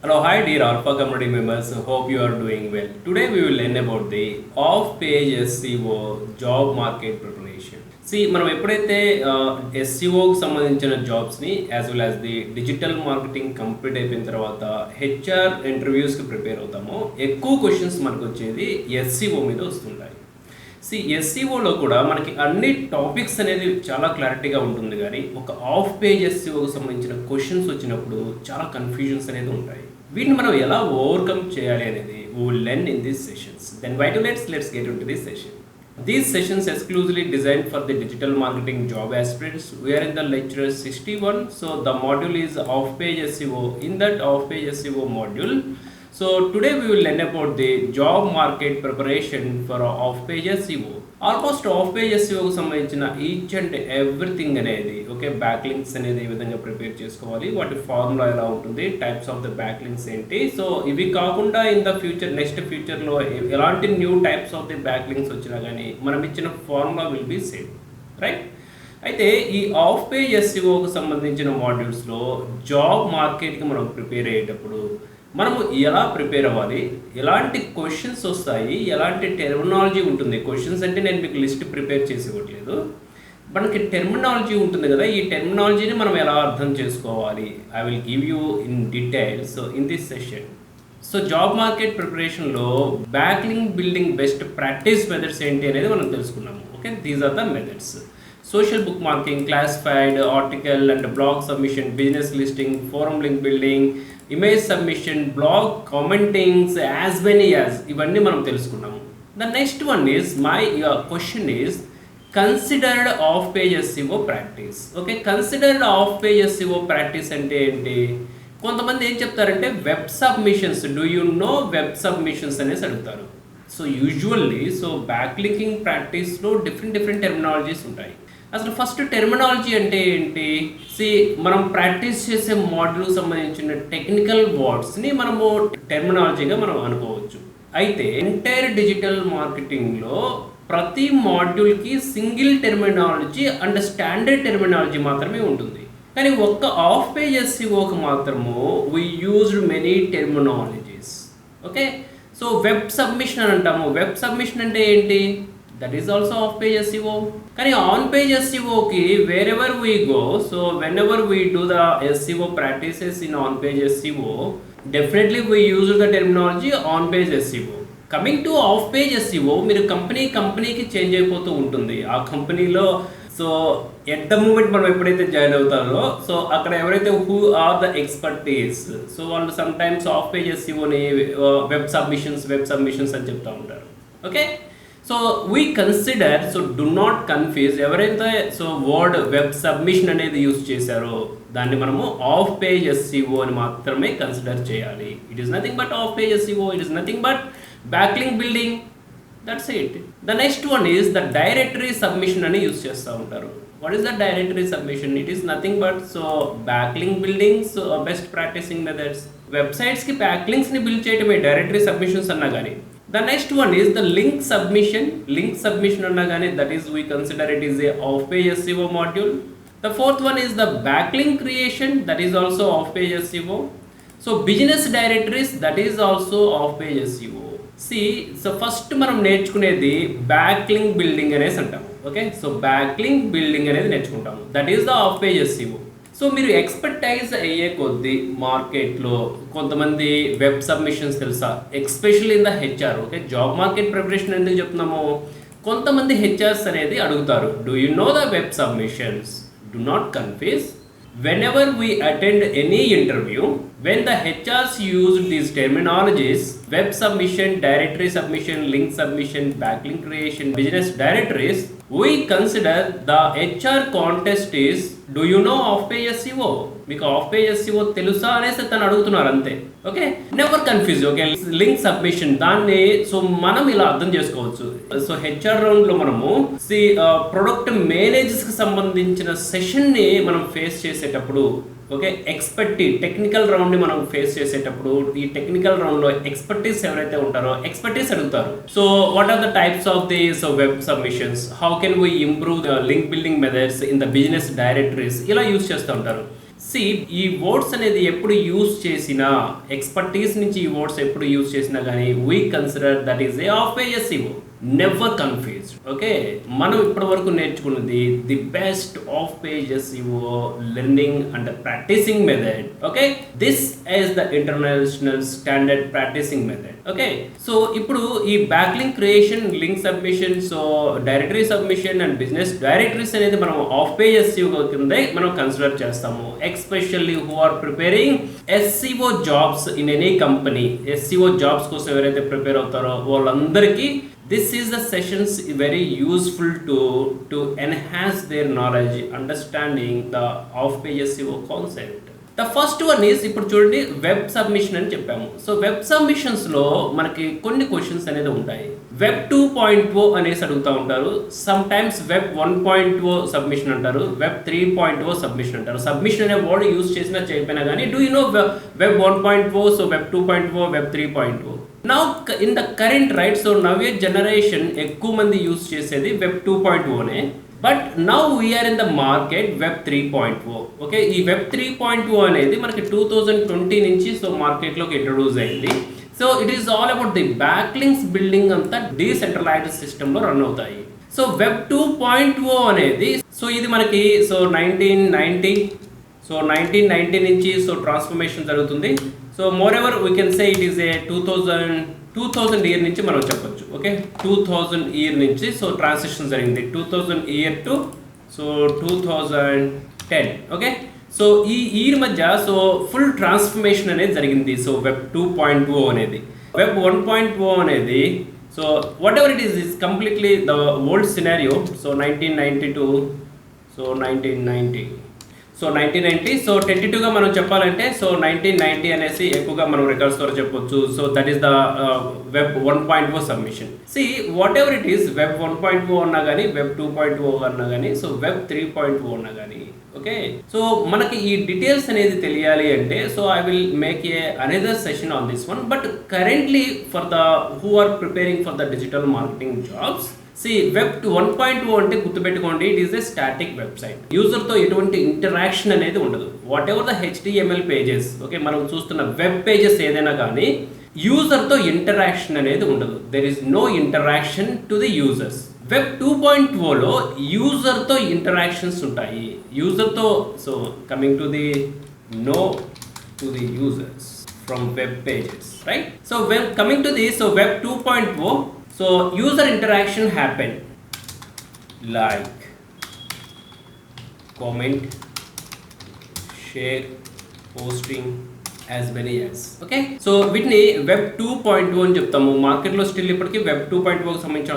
Hello, hi dear Alpha community members. Hope you are doing well. Today we will learn about the off-page SEO job market preparation. మనం ఎప్పుడైతే ఎస్సీఓకి సంబంధించిన జాబ్స్ని as well as the digital marketing complete అయిపోయిన తర్వాత HR ఇంటర్వ్యూస్కి prepare అవుతామో ఎక్కువ questions మనకు వచ్చేది ఎస్సీఓ మీద వస్తుంటాయి. ఎస్సీఓలో కూడా మనకి అన్ని టాపిక్స్ అనేది చాలా క్లారిటీగా ఉంటుంది, కానీ ఒక ఆఫ్ పేజ్ ఎస్సీఓకి సంబంధించిన క్వశ్చన్స్ వచ్చినప్పుడు చాలా కన్ఫ్యూజన్స్ అనేది ఉంటాయి. వీటిని మనం ఎలా ఓవర్కమ్ చేయాలి అనేది we will learn in these sessions. Then why do let's get into this session. These sessions exclusively designed for the digital marketing job aspirants. We are in the lecture 61. So the module is off page SEO. In that off page SEO module, so today we will learn about the job market preparation for off page SEO. Almost off page ఎస్ఈఓకి సంబంధించిన each and everything అనేది okay, back links అనేది ఏ విధంగా prepare చేసుకోవాలి, వాటి formula ఎలా ఉంటుంది, types of the back links ఏంటి, సో ఇవి కాకుండా ఇన్ ద ఫ్యూచర్ నెక్స్ట్ ఫ్యూచర్లో ఎలాంటి new types of the back links వచ్చినా కానీ మనం ఇచ్చిన formula will be same, right. అయితే ఈ ఆఫ్ పేజ్ ఎస్ఈఓకి సంబంధించిన మాడ్యూల్స్లో జాబ్ మార్కెట్కి మనం ప్రిపేర్ అయ్యేటప్పుడు మనము ఎలా ప్రిపేర్ అవ్వాలి, ఎలాంటి క్వశ్చన్స్ వస్తాయి, ఎలాంటి టెర్మినాలజీ ఉంటుంది. క్వశ్చన్స్ అంటే నేను మీకు లిస్ట్ ప్రిపేర్ చేసి ఇవ్వట్లేదు, మనకి టెర్మినాలజీ ఉంటుంది కదా, ఈ టెర్మినాలజీని మనం ఎలా అర్థం చేసుకోవాలి, I will give you in details in this session. So job market ప్రిపరేషన్లో back link building best practice methods ఏంటి అనేది మనం తెలుసుకున్నాము. Okay, these are the methods: social book marking, classified, article and blog submission, business listing, forum link building, image submission, blog commentings, as many as ఇవన్నీ మనం తెలుసుకున్నాము. The next one is your question is considered off page SEO practice. Okay, considered off page SEO practice అంటే ఏంటి? కొంతమంది ఏం చెప్తారంటే web submissions, do you know web submissions అనేసి అడుగుతారు. సో యూజువల్లీ బ్యాక్ లింకింగ్ ప్రాక్టీస్లో డిఫరెంట్ టెర్మినాలజీస్ ఉంటాయి. అసలు ఫస్ట్ టెర్మినాలజీ అంటే ఏంటి? మనం ప్రాక్టీస్ చేసే మాడ్యూల్ సంబంధించిన టెక్నికల్ వర్డ్స్ని మనము టెర్మినాలజీగా మనం అనుకోవచ్చు. అయితే ఎంటైర్ డిజిటల్ మార్కెటింగ్లో ప్రతి మాడ్యూల్కి single terminology and standard terminology మాత్రమే ఉంటుంది. కానీ ఒక్క ఆఫ్ పేజ్ ఎస్ఈఓకి మాత్రము we used many terminologies. Okay, so web submission అని అంటాము. వెబ్ సబ్మిషన్ అంటే ఏంటి? That is also off page SEO. కానీ ఆన్ పేజ్ ఎస్ఈఓకి wherever we go, so whenever we do the SEO practices in on page SEO, definitely we use the terminology on page SEO. Coming to off page SEO, మీరు కంపెనీకి change అయిపోతూ ఉంటుంది. ఆ కంపెనీలో so at the moment మనం ఎప్పుడైతే join అవుతారో, so అక్కడ ఎవరైతే who are the expertise, so వాళ్ళు సమ్ టైమ్స్ ఆఫ్ పేజ్ ఎస్ఈఓని వెబ్ సబ్మిషన్స్ అని చెప్తూ ఉంటారు. Okay, so we consider, so do not confuse, ఎవరైతే వర్డ్ వెబ్ సబ్మిషన్ అనేది యూజ్ చేశారో దాన్ని మనము ఆఫ్ పేజ్ ఎస్ఈఓ అని మాత్రమే కన్సిడర్ చేయాలి. It is nothing but off page SEO, it is nothing but backlink building, that's it. The next one is the directory submission అని use చేస్తూ ఉంటారు. What is the directory submission? It is nothing but backlink buildings, best practicing methods. వెబ్సైట్స్కి బ్యాక్లింక్స్ని build చేయటమే directory submissions అన్నా కానీ. The next one is the link submission. Link submission annagane, that is we consider it is a off page SEO module. The fourth one is the backlink creation, that is also off page SEO. So business directories, that is also off page SEO. First మనం నేర్చుకునేది బ్యాక్లింక్ building అనేసి అంటాము. Okay, so బ్యాక్లింక్ building అనేది నేర్చుకుంటాము, that is the of page SEO. So మీరు expertise అయ్యే కొద్దీ మార్కెట్లో కొంతమంది వెబ్ సబ్మిషన్స్ తెలుసా, especially in the HR. Okay, job market preparation ఎందుకు చెప్తున్నాము, కొంతమంది హెచ్ఆర్స్ అనేది అడుగుతారు, do you know the web submissions? Do not confuse. Whenever we attend any interview, when the HRs use these terminologies, web submission, directory submission, link submission, backlink creation, business directories, we consider the HR contest is, do you know off page SEO? మీకు of page SEO తెలుసా అనేసి తను అడుగుతున్నారు అంతే. Okay, never confuse. Okay, link submission దాన్ని మనం ఇలా అర్థం చేసుకోవచ్చు. సో హెచ్ఆర్ రౌండ్లో మనము ప్రొడక్ట్ మేనేజర్స్కి సంబంధించిన సెషన్ని మనం ఫేస్ చేసేటప్పుడు, ఓకే, టెక్నికల్ రౌండ్ని మనం ఫేస్ చేసేటప్పుడు ఈ టెక్నికల్ రౌండ్లో ఎక్స్పర్టీస్ ఎవరైతే ఉంటారో ఎక్స్పర్టీస్ అడుగుతారు. So what are the types of the web submissions, how can we improve the link building methods in the business directories, ఇలా యూజ్ చేస్తూ ఉంటారు. సి ఈ వర్డ్స్ అనేది ఎప్పుడు యూజ్ చేసినా, ఎక్స్పర్టీస్ నుంచి ఈ వర్డ్స్ ఎప్పుడు యూజ్ చేసినా కానీ we consider that is a off page SEO. Never confused. Okay, మనం ఇప్పటి వరకు నేర్చుకున్నది the best off page SEO learning and practicing method. Okay, this is the international standard practicing method. Okay, so ఇప్పుడు ఈ backlink creation, link submission, so directory submission and business directories అనేది మనం off page SEO కింద మనం consider చేస్తాము. Especially who are preparing SEO jobs in any company. SEO jobs కోసం ఎవరైతే prepare అవుతారో వాళ్ళందరికీ this is the sessions very useful to enhance their knowledge, understanding the off page SEO concept. The first one is ఇప్పుడు చూడండి web submission అని చెప్పాము. So web submissions లో మనకి కొన్ని క్వశ్చన్స్ అనేది ఉంటాయి. వెబ్ 2.0 అనేసి అడుగుతూ ఉంటారు. సమ్ టైమ్స్ వెబ్ 1.0 సబ్మిషన్ అంటారు, వెబ్ 3.0 సబ్మిషన్ అంటారు. సబ్మిషన్ అనే వర్డ్ యూజ్ చేసినా చేయకపోయినా కానీ do you know web 1.0, so web 2.0, web 3.0. Now in the current right, so నవ్య జనరేషన్ ఎక్కువ మంది యూజ్ చేసేది వెబ్ 2.0నే. But now we are in the market web 3.0. Okay, ఈ వెబ్ 3.0 అనేది మనకి 2020 నుంచి సో మార్కెట్లోకి ఇంట్రొడ్యూస్ అయింది. So it is all about the బ్యాక్లింక్స్ building అంతా డీసెంట్రలైజ్డ్ సిస్టంలో రన్ అవుతాయి. సో వెబ్ 2.0 అనేది సో ఇది మనకి సో 1990 నుంచి సో ట్రాన్స్ఫర్మేషన్ జరుగుతుంది. So more ever we can say it is a 2000 year నుంచి మనం చెప్పొచ్చు. ఓకే, 2000 ఇయర్ నుంచి సో ట్రాన్సిషన్ జరిగింది 2000 year to so 2010. Okay, so ఈ ఇయర్ మధ్య సో ఫుల్ ట్రాన్స్ఫర్మేషన్ అనేది జరిగింది. సో వెబ్ 2.0 అనేది, వెబ్ 1.0 అనేది so what ever it is completely the old scenario. So 1992, so 1990, so 1990, so 22గా మనం చెప్పాలంటే సో 1990 అనేసి ఎక్కువగా మనం రికార్డ్స్ ద్వారా చెప్పొచ్చు. So that is the web 1.0 submission. See what ever it is web 1.0 అన్నా కానీ, వెబ్ 2.0 అన్నా కానీ, సో వెబ్ 3.0 అన్నా కానీ. ఓకే, సో మనకి ఈ డీటెయిల్స్ అనేది తెలియాలి అంటే so I will make a another session on this one. But currently for the who are preparing for the digital marketing jobs, see web 1.0 అంటే గుర్తుపెట్టుకోండి, it is a static website. యూజర్తో ఎటువంటి interaction అనేది ఉండదు. Whatever the HTML pages, okay, మనం చూస్తున్న web pages ఏదైనా కానీ యూజర్తో ఇంటరాక్షన్ అనేది ఉండదు. There is no interaction to the users. Web 2.0లో యూజర్తో ఇంటరాక్షన్స్ ఉంటాయి. యూజర్తో so coming to the users from web pages, right? So web coming to the so web 2.0, so user interaction happened like comment, share, posting as many as. Okay, so వీటిని web 2.0 అని చెప్తాము. మార్కెట్లో still ఇప్పటికీ web 2.0కి సంబంధించిన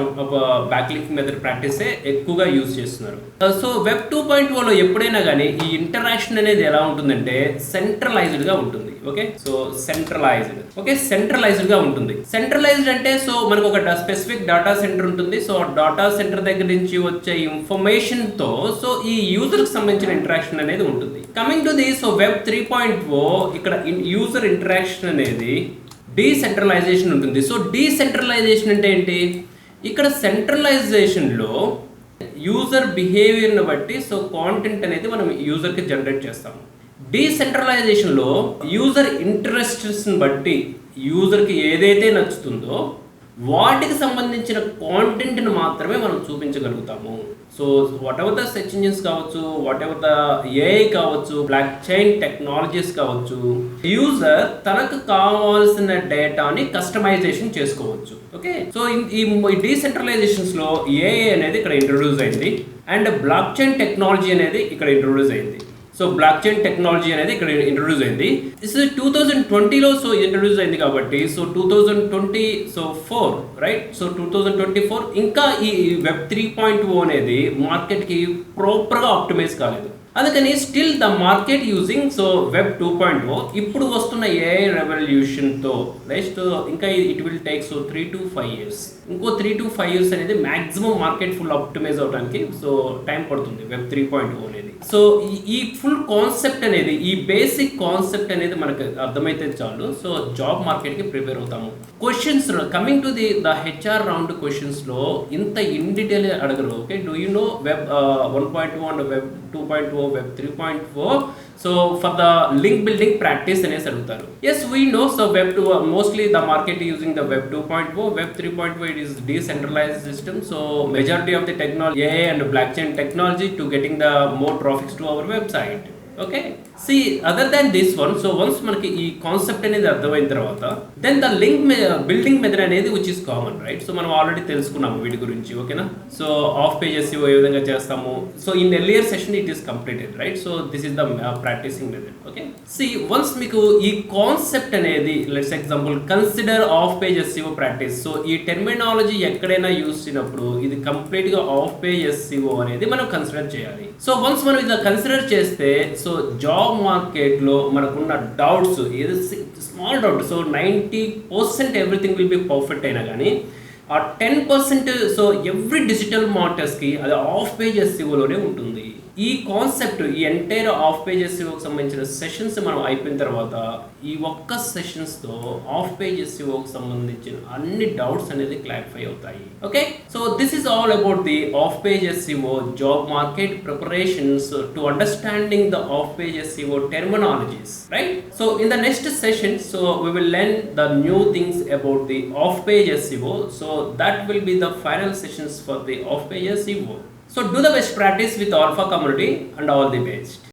బ్యాక్లింక్ method ప్రాక్టీసే ఎక్కువగా use చేస్తున్నారు. So web 2.0లో ఎప్పుడైనా కానీ ఈ ఇంటరాక్షన్ అనేది ఎలా ఉంటుందంటే సెంట్రలైజ్డ్గా ఉంటుంది. ఓకే, సో సెంట్రలైజ్డ్గా ఉంటుంది. సెంట్రలైజ్డ్ అంటే సో మనకు ఒక స్పెసిఫిక్ డేటా సెంటర్ ఉంటుంది. సో డేటా సెంటర్ దగ్గర నుంచి వచ్చే ఇన్ఫర్మేషన్తో సో ఈ యూజర్కి సంబంధించిన ఇంటరాక్షన్ అనేది ఉంటుంది. Coming to the so web 3.0, ఇక్కడ యూజర్ ఇంటరాక్షన్ అనేది డీసెంట్రలైజేషన్ ఉంటుంది. సో డీసెంట్రలైజేషన్ అంటే ఏంటి? ఇక్కడ సెంట్రలైజేషన్లో యూజర్ బిహేవియర్ని బట్టి సో కాంటెంట్ అనేది మనం యూజర్కి జనరేట్ చేస్తాము. డీసెంట్రలైజేషన్లో యూజర్ ఇంట్రెస్ట్స్ని బట్టి యూజర్కి ఏదైతే నచ్చుతుందో వాటికి సంబంధించిన కాంటెంట్ని మాత్రమే మనం చూపించగలుగుతాము. So whatever the search engines కావచ్చు, వాట్ ఎవర్ ద ఏఐ కావచ్చు, బ్లాక్ చైన్ టెక్నాలజీస్ కావచ్చు, యూజర్ తనకు కావాల్సిన డేటాని కస్టమైజేషన్ చేసుకోవచ్చు. ఓకే, సో ఈ డీసెంట్రలైజేషన్స్లో ఏఐ అనేది ఇక్కడ ఇంట్రొడ్యూస్ అయింది అండ్ బ్లాక్ చైన్ టెక్నాలజీ అనేది ఇక్కడ ఇంట్రొడ్యూస్ అయింది. సో బ్లాక్ చైన్ టెక్నాలజీ అనేది ఇక్కడ ఇంట్రొడ్యూస్ అయింది. 2020లో సో ఇంట్రొడ్యూస్ అయింది కాబట్టి సో 2024 రైట్. సో 2024 ఇంకా ఈ వెబ్ 3.0 అనేది మార్కెట్కి ప్రాపర్గా ఆప్టిమైజ్ కాలేదు. అందుకని still the market using so web 2.0. ఇప్పుడు వస్తున్న ఏఐ రెవల్యూషన్తో నెక్స్ట్ ఇంకా it will take so 3 to 5 years. ఇంకో 3 to 5 years అనేది మ్యాక్సిమం మార్కెట్ ఫుల్ ఆప్టిమైజ్ అవడానికి సో టైం పడుతుంది వెబ్ 3.0 అనేది. సో ఈ ఫుల్ కాన్సెప్ట్ అనేది, ఈ బేసిక్ కాన్సెప్ట్ అనేది మనకు అర్థమైతే చాలు. సో జాబ్ మార్కెట్కి ప్రిపేర్ అవుతాము. Questions coming to the HR round క్వశ్చన్స్లో ఇంత ఇన్ డీటెయిల్ అడగరు. Okay, do you know web 1.0 and web 2.0, web 3.0. So for the link building practice అనేసి అడుగుతారు. Yes we know, so web 2 mostly the market using the web 2.0, web 3.0 it is decentralized system, so majority of the technology AI and blockchain technology to getting the more traffic to our website. Okay, see other than this one, so once మనకి ఈ concept అనేది అర్థమైన తర్వాత then the link building method అనేది which is common, right? So మనం already తెలుసుకున్నాము వీటి గురించి, ఓకేనా? సో ఆఫ్ పేజెస్ ఏ విధంగా చేస్తాము, so in earlier session it is completed, right? So this is the practicing method. Okay, see once మీకు ఈ కాన్సెప్ట్ అనేది, let's example consider of page SEO practice, so ఈ టెర్మినాలజీ ఎక్కడైనా యూజ్ చేసినప్పుడు ఇది కంప్లీట్ గా ఆఫ్ పేజ్ ఎస్సీఓ అనేది మనం కన్సిడర్ చేయాలి. సో వన్స్ మనం ఇది కన్సిడర్ చేస్తే, సో జాబ్ మార్కెట్లో మనకున్న డౌట్స్ ఏదో small doubt, so 90% everything will be perfect అయినా కానీ ఆ 10% సో ఎవ్రీ డిజిటల్ మార్కెట్స్కి అది ఆఫ్ పేజ్ ఎస్సీఓలోనే ఉంటుంది. ఈ కాన్సెప్ట్, ఈ ఎంటైర్ ఆఫ్ పేజ్ ఎస్సీఓకి సంబంధించిన సెషన్స్ మనం అయిపోయిన తర్వాత ఈ ఒక్క సెషన్స్తో ఆఫ్ పేజ్ ఎస్సీఓకి సంబంధించిన అన్ని డౌట్స్ అనేది క్లారిఫై అవుతాయి. Okay, so this is all about the of page SCO job market preparations to understanding the of page SCO terminologies, right? So in the next session, so we will learn the new things about the off page SEO, so that will be the final sessions for the off page SEO. So do the best practice with Alpha community and all the best.